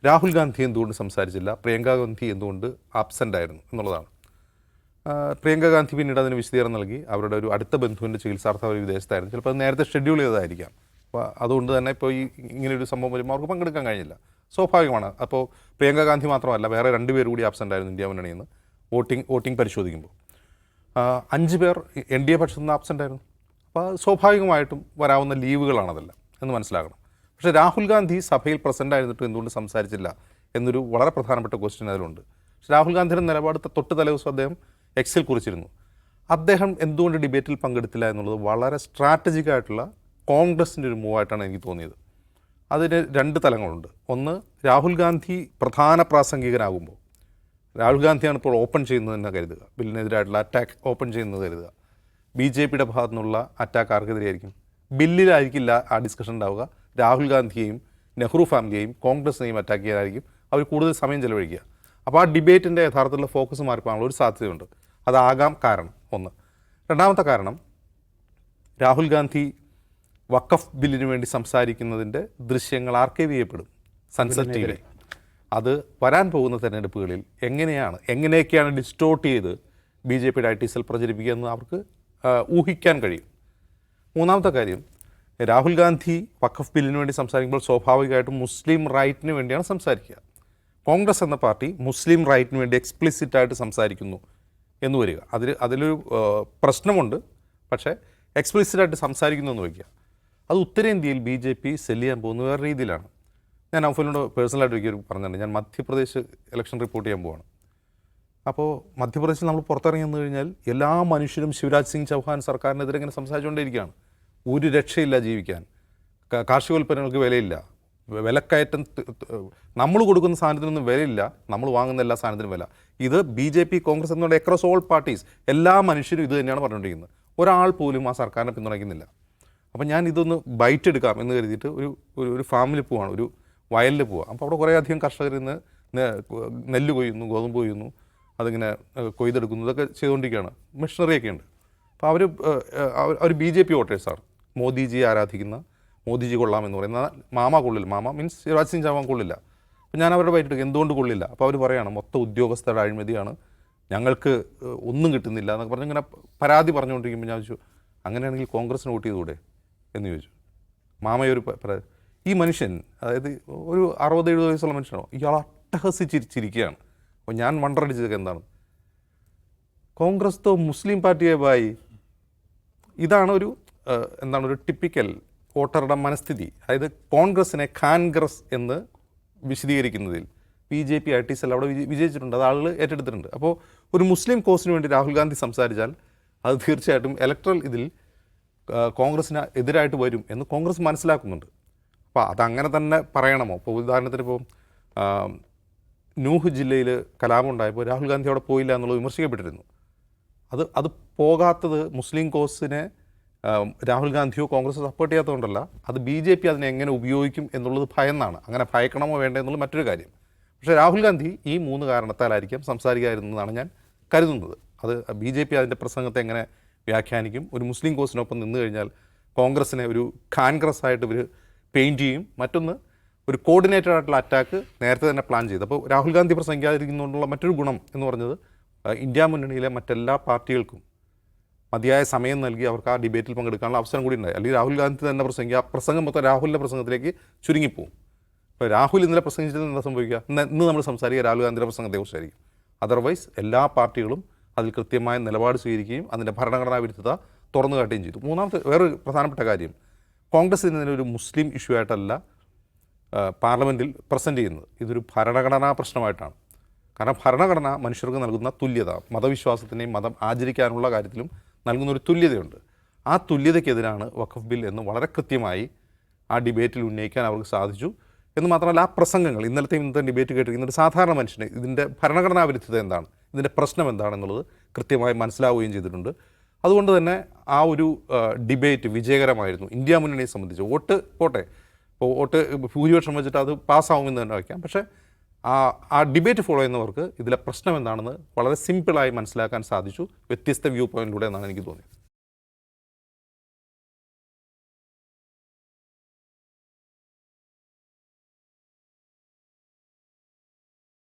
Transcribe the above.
രാഹുൽ ഗാന്ധി എന്തുകൊണ്ട് സംസാരിച്ചില്ല, പ്രിയങ്ക ഗാന്ധി എന്തുകൊണ്ട് ആബ്സെൻ്റ് ആയിരുന്നു എന്നുള്ളതാണ്. പ്രിയങ്ക ഗാന്ധി പിന്നീട് അതിന് വിശദീകരണം നൽകി. അവരുടെ ഒരു അടുത്ത ബന്ധുവിൻ്റെ ചികിത്സാർത്ഥം അവർ വിദേശത്തായിരുന്നു. ചിലപ്പോൾ അത് നേരത്തെ ഷെഡ്യൂൾ ചെയ്തതായിരിക്കാം. അപ്പോൾ അതുകൊണ്ട് തന്നെ ഇപ്പോൾ ഇങ്ങനെയൊരു സംഭവം വരുമ്പോൾ അവർക്ക് പങ്കെടുക്കാൻ കഴിഞ്ഞില്ല. സ്വാഭാവികമാണ്. അപ്പോൾ പ്രിയങ്ക ഗാന്ധി മാത്രമല്ല, വേറെ 2 പേർ കൂടി ആബ്സെൻ്റ് ആയിരുന്നു ഇന്ത്യ മുന്നണിയിൽ നിന്ന്. വോട്ടിംഗ് പരിശോധിക്കുമ്പോൾ 5 പേർ NDA പക്ഷത്തു നിന്ന് ആബ്സെൻ്റ് ആയിരുന്നു. അപ്പോൾ സ്വാഭാവികമായിട്ടും വരാവുന്ന ലീവുകളാണതെല്ലാം എന്ന് മനസ്സിലാക്കണം. പക്ഷേ രാഹുൽ ഗാന്ധി സഭയിൽ പ്രസൻ്റ് ആയിരുന്നിട്ട് എന്തുകൊണ്ട് സംസാരിച്ചില്ല എന്നൊരു വളരെ പ്രധാനപ്പെട്ട ക്വസ്റ്റ്യൻ അതിലുണ്ട്. പക്ഷേ രാഹുൽ ഗാന്ധിയുടെ നിലപാട് തൊട്ട് തലേദിവസം അദ്ദേഹം എക്സിൽ കുറിച്ചിരുന്നു. അദ്ദേഹം എന്തുകൊണ്ട് ഡിബേറ്റിൽ പങ്കെടുത്തില്ല എന്നുള്ളത് വളരെ സ്ട്രാറ്റജിക് ആയിട്ടുള്ള കോൺഗ്രസിൻ്റെ ഒരു മൂവായിട്ടാണ് എനിക്ക് തോന്നിയത്. അതിന് 2 തലങ്ങളുണ്ട്. ഒന്ന്, രാഹുൽ ഗാന്ധി പ്രധാന പ്രാസംഗികനാകുമ്പോൾ, രാഹുൽ ഗാന്ധിയാണ് ഇപ്പോൾ ഓപ്പൺ ചെയ്യുന്നതെന്ന് കരുതുക, ബില്ലിനെതിരായിട്ടുള്ള അറ്റാക്ക് ഓപ്പൺ ചെയ്യുന്നത് കരുതുക. BJPയുടെ ഭാഗത്തു നിന്നുള്ള അറ്റാക്ക് ആർക്കെതിരെയായിരിക്കും? ബില്ലിലായിരിക്കില്ല ആ ഡിസ്കഷൻ ഉണ്ടാവുക. രാഹുൽ ഗാന്ധിയെയും നെഹ്റു ഫാമിലിയെയും കോൺഗ്രസിനെയും അറ്റാക്ക് ചെയ്യാനായിരിക്കും അവർ കൂടുതൽ സമയം ചെലവഴിക്കുക. അപ്പോൾ ആ ഡിബേറ്റിൻ്റെ യഥാർത്ഥത്തിലുള്ള ഫോക്കസ് മാറിപ്പോകാനുള്ള ഒരു സാധ്യതയുണ്ട്. അതാകാം കാരണം ഒന്ന്. രണ്ടാമത്തെ കാരണം, രാഹുൽ ഗാന്ധി വഖഫ് ബില്ലിന് വേണ്ടി സംസാരിക്കുന്നതിൻ്റെ ദൃശ്യങ്ങൾ ആർക്കൈവ് ചെയ്യപ്പെടും സൺസെറ്റ് ടിവിയിൽ. അത് വരാൻ പോകുന്ന തെരഞ്ഞെടുപ്പുകളിൽ എങ്ങനെയൊക്കെയാണ് ഡിസ്റ്റോർട്ട് ചെയ്ത് BJPയുടെ IT സെൽ പ്രചരിപ്പിക്കുക എന്ന് അവർക്ക് ഊഹിക്കാൻ കഴിയും. മൂന്നാമത്തെ കാര്യം, രാഹുൽ ഗാന്ധി വഖഫ് ബില്ലിന് വേണ്ടി സംസാരിക്കുമ്പോൾ സ്വാഭാവികമായിട്ടും മുസ്ലിം റൈറ്റിന് വേണ്ടിയാണ് സംസാരിക്കുക. കോൺഗ്രസ് എന്ന പാർട്ടി മുസ്ലിം റൈറ്റിന് വേണ്ടി എക്സ്പ്ലിസിറ്റായിട്ട് സംസാരിക്കുന്നു എന്ന് വരിക. അതിലൊരു പ്രശ്നമുണ്ട്. പക്ഷേ എക്സ്പ്ലിസിറ്റായിട്ട് സംസാരിക്കുന്നു എന്ന് വയ്ക്കുക. അത് ഉത്തരേന്ത്യയിൽ BJP സെല്ല് ചെയ്യാൻ പോകുന്ന വേറെ രീതിയിലാണ്. ഞാൻ ഔഫലിനോട് പേഴ്സണലായിട്ട് ഒരിക്കലും പറഞ്ഞിട്ടുണ്ട്. ഞാൻ മധ്യപ്രദേശ് ഇലക്ഷൻ റിപ്പോർട്ട് ചെയ്യാൻ പോവാണ്. അപ്പോൾ മധ്യപ്രദേശിൽ നമ്മൾ പുറത്തിറങ്ങി വന്നു കഴിഞ്ഞാൽ എല്ലാ മനുഷ്യരും ശിവരാജ് സിംഗ് ചൗഹാൻ സർക്കാരിനെതിരെ ഇങ്ങനെ സംസാരിച്ചുകൊണ്ടേയിരിക്കുകയാണ്. ഒരു രക്ഷയില്ല ജീവിക്കാൻ. കാർഷികോൽപ്പന്നങ്ങൾക്ക് വിലയില്ല, വിലക്കയറ്റം, നമ്മൾ കൊടുക്കുന്ന സാധനത്തിനൊന്നും വിലയില്ല, നമ്മൾ വാങ്ങുന്ന എല്ലാ സാധനത്തിനും വില. ഇത് BJP, കോൺഗ്രസ് എന്നുള്ള അക്രോസ് ഓൾ പാർട്ടീസ് എല്ലാ മനുഷ്യരും ഇത് തന്നെയാണ് പറഞ്ഞുകൊണ്ടിരിക്കുന്നത്. ഒരാൾ പോലും ആ സർക്കാരിനെ പിന്തുണയ്ക്കുന്നില്ല. അപ്പം ഞാൻ ഇതൊന്ന് ബൈറ്റ് എടുക്കാം എന്ന് കരുതിയിട്ട് ഒരു ഫാമിൽ പോവാണ്, ഒരു വയലിൽ പോവുക. അപ്പോൾ അവിടെ കുറേ അധികം കർഷകർ ഇന്ന് നെല്ല് കൊയ്യുന്നു, ഗോതമ്പ് കൊയ്യുന്നു, അതിങ്ങനെ കൊയ്തെടുക്കുന്നു, ഇതൊക്കെ ചെയ്തുകൊണ്ടിരിക്കുകയാണ്. മെഷീനറിയൊക്കെ ഉണ്ട്. അപ്പോൾ അവർ BJP വോട്ടേഴ്സാണ്. മോദിജിയെ ആരാധിക്കുന്ന, മോദിജി കൊള്ളാമെന്ന് പറയുന്ന മാമ കൊള്ളില്ല. മാമ മീൻസ് ശിവരാജ് സിംഗ് ചൗഹാൻ കൊള്ളില്ല. അപ്പോൾ ഞാൻ അവരുടെ ബൈറ്റ് എന്തുകൊണ്ട് കൊള്ളില്ല? അപ്പോൾ അവർ പറയുകയാണ് മൊത്തം ഉദ്യോഗസ്ഥരുടെ അഴിമതിയാണ്, ഞങ്ങൾക്ക് ഒന്നും കിട്ടുന്നില്ല എന്നൊക്കെ പറഞ്ഞ് ഇങ്ങനെ പരാതി പറഞ്ഞുകൊണ്ടിരിക്കുമ്പോൾ ഞാൻ ചോദിച്ചു, അങ്ങനെയാണെങ്കിൽ കോൺഗ്രസിന് വോട്ട് ചെയ്തുകൂടെ എന്ന് ചോദിച്ചു. മാമയൊരു ഈ മനുഷ്യൻ, അതായത് ഒരു 60-70 വയസ്സുള്ള മനുഷ്യനോ, ഇയാൾ അട്ടഹസിച്ചിരിക്കുകയാണ്. അപ്പോൾ ഞാൻ വണ്ടറടിച്ചതൊക്കെ എന്താണ്, കോൺഗ്രസ് തോ മുസ്ലിം പാർട്ടിയെ ബായി. ഇതാണ് ഒരു ടിപ്പിക്കൽ വോട്ടറുടെ മനസ്ഥിതി. അതായത് കോൺഗ്രസിനെ ഖാൻഗ്രസ് എന്ന് വിശദീകരിക്കുന്നതിൽ BJP IT സെൽ അവിടെ വിജയിച്ചിട്ടുണ്ട്. അത് ആളുകൾ ഏറ്റെടുത്തിട്ടുണ്ട്. അപ്പോൾ ഒരു മുസ്ലിം കോസിന് വേണ്ടി രാഹുൽ ഗാന്ധി സംസാരിച്ചാൽ അത് തീർച്ചയായിട്ടും ഇലക്ട്രൽ ഇതിൽ കോൺഗ്രസിന് എതിരായിട്ട് വരും എന്ന് കോൺഗ്രസ് മനസ്സിലാക്കുന്നുണ്ട്. അപ്പോൾ അതങ്ങനെ തന്നെ പറയണമോ? ഇപ്പോൾ ഉദാഹരണത്തിന് ഇപ്പോൾ നൂഹ് ജില്ലയിൽ കലാപമുണ്ടായപ്പോൾ രാഹുൽ ഗാന്ധി അവിടെ പോയില്ല എന്നുള്ളത് വിമർശിക്കപ്പെട്ടിരുന്നു. അത് പോകാത്തത് മുസ്ലിം കോസിനെ രാഹുൽ ഗാന്ധിയോ കോൺഗ്രസ് സപ്പോർട്ട് ചെയ്യാത്തതുകൊണ്ടല്ല, അത് BJP അതിനെ എങ്ങനെ ഉപയോഗിക്കും എന്നുള്ളത് ഭയന്നാണ്. അങ്ങനെ ഭയക്കണമോ വേണ്ടേ എന്നുള്ളത് മറ്റൊരു കാര്യം. പക്ഷേ രാഹുൽ ഗാന്ധി ഈ 3 കാരണത്താലായിരിക്കും സംസാരിക്കാതിരുന്നതാണ് ഞാൻ കരുതുന്നത്. അത് BJP അതിൻ്റെ പ്രസംഗത്തെ എങ്ങനെ വ്യാഖ്യാനിക്കും? ഒരു മുസ്ലിം കോസിനൊപ്പം നിന്ന് കഴിഞ്ഞാൽ കോൺഗ്രസിനെ ഒരു ഖാൻഗ്രസ് ആയിട്ട് ഇവർ പെയിൻറ്റ് ചെയ്യും. മറ്റൊന്ന്, ഒരു കോർഡിനേറ്റഡ് ആയിട്ടുള്ള അറ്റാക്ക് നേരത്തെ തന്നെ പ്ലാൻ ചെയ്തു. അപ്പോൾ രാഹുൽ ഗാന്ധി പ്രസംഗിക്കാതിരിക്കുന്നതുകൊണ്ടുള്ള മറ്റൊരു ഗുണം എന്ന് പറഞ്ഞത്, ഇന്ത്യ മുന്നണിയിലെ മറ്റെല്ലാ പാർട്ടികൾക്കും മതിയായ സമയം നൽകി അവർക്ക് ആ ഡിബേറ്റിൽ പങ്കെടുക്കാനുള്ള അവസരം കൂടി ഉണ്ടായി. അല്ലെങ്കിൽ രാഹുൽ ഗാന്ധി തന്നെ ആ പ്രസംഗം മൊത്തം രാഹുലിൻ്റെ പ്രസംഗത്തിലേക്ക് ചുരുങ്ങിപ്പോവും. ഇപ്പോൾ രാഹുൽ ഇന്നലെ പ്രസംഗിച്ചത് എന്താ സംഭവിക്കുക? ഇന്ന് നമ്മൾ സംസാരിക്കുക രാഹുൽ ഗാന്ധിയുടെ പ്രസംഗത്തെക്കുറിച്ചായിരിക്കും. അതർവൈസ് എല്ലാ പാർട്ടികളും അതിൽ കൃത്യമായ നിലപാട് സ്വീകരിക്കുകയും അതിൻ്റെ ഭരണഘടനാ വിരുദ്ധത തുറന്നു കാട്ടുകയും ചെയ്തു. മൂന്നാമത്തെ വേറൊരു പ്രധാനപ്പെട്ട കാര്യം, കോൺഗ്രസ് ഇതിനൊരു മുസ്ലിം ഇഷ്യൂ ആയിട്ടല്ല പാർലമെൻറ്റിൽ പ്രസൻറ്റ് ചെയ്യുന്നത്. ഇതൊരു ഭരണഘടനാ പ്രശ്നമായിട്ടാണ്. കാരണം ഭരണഘടന മനുഷ്യർക്ക് നൽകുന്ന തുല്യത, മതവിശ്വാസത്തിനെയും മതം ആചരിക്കാനുള്ള കാര്യത്തിലും നൽകുന്നൊരു തുല്യതയുണ്ട്. ആ തുല്യതയ്ക്കെതിരാണ് വഖഫ് ബിൽ എന്ന് വളരെ കൃത്യമായി ആ ഡിബേറ്റിൽ ഉന്നയിക്കാൻ അവർക്ക് സാധിച്ചു. എന്ന് മാത്രമല്ല, ആ പ്രസംഗങ്ങൾ, ഇന്നത്തെ ഡിബേറ്റ് കേട്ടിരിക്കുന്ന ഒരു സാധാരണ മനുഷ്യന് ഇതിൻ്റെ ഭരണഘടനാ വിരുദ്ധത എന്താണ്, ഇതിൻ്റെ പ്രശ്നം എന്താണെന്നുള്ളത് കൃത്യമായി മനസ്സിലാവുകയും ചെയ്തിട്ടുണ്ട്. അതുകൊണ്ട് തന്നെ ആ ഒരു ഡിബേറ്റ് വിജയകരമായിരുന്നു ഇന്ത്യ മുന്നണിയെ സംബന്ധിച്ച്. വോട്ട് ഭൂരിപക്ഷം വെച്ചിട്ട് അത് പാസ്സാവുമെന്ന് തന്നെ വയ്ക്കാം. പക്ഷേ ആ ഡിബേറ്റ് ഫോളോ ചെയ്യുന്നവർക്ക് ഇതിലെ പ്രശ്നം എന്താണെന്ന് വളരെ സിമ്പിളായി മനസ്സിലാക്കാൻ സാധിച്ചു, വ്യത്യസ്ത വ്യൂ പോയിന്റിലൂടെ എന്നാണ് എനിക്ക് തോന്നിയത്.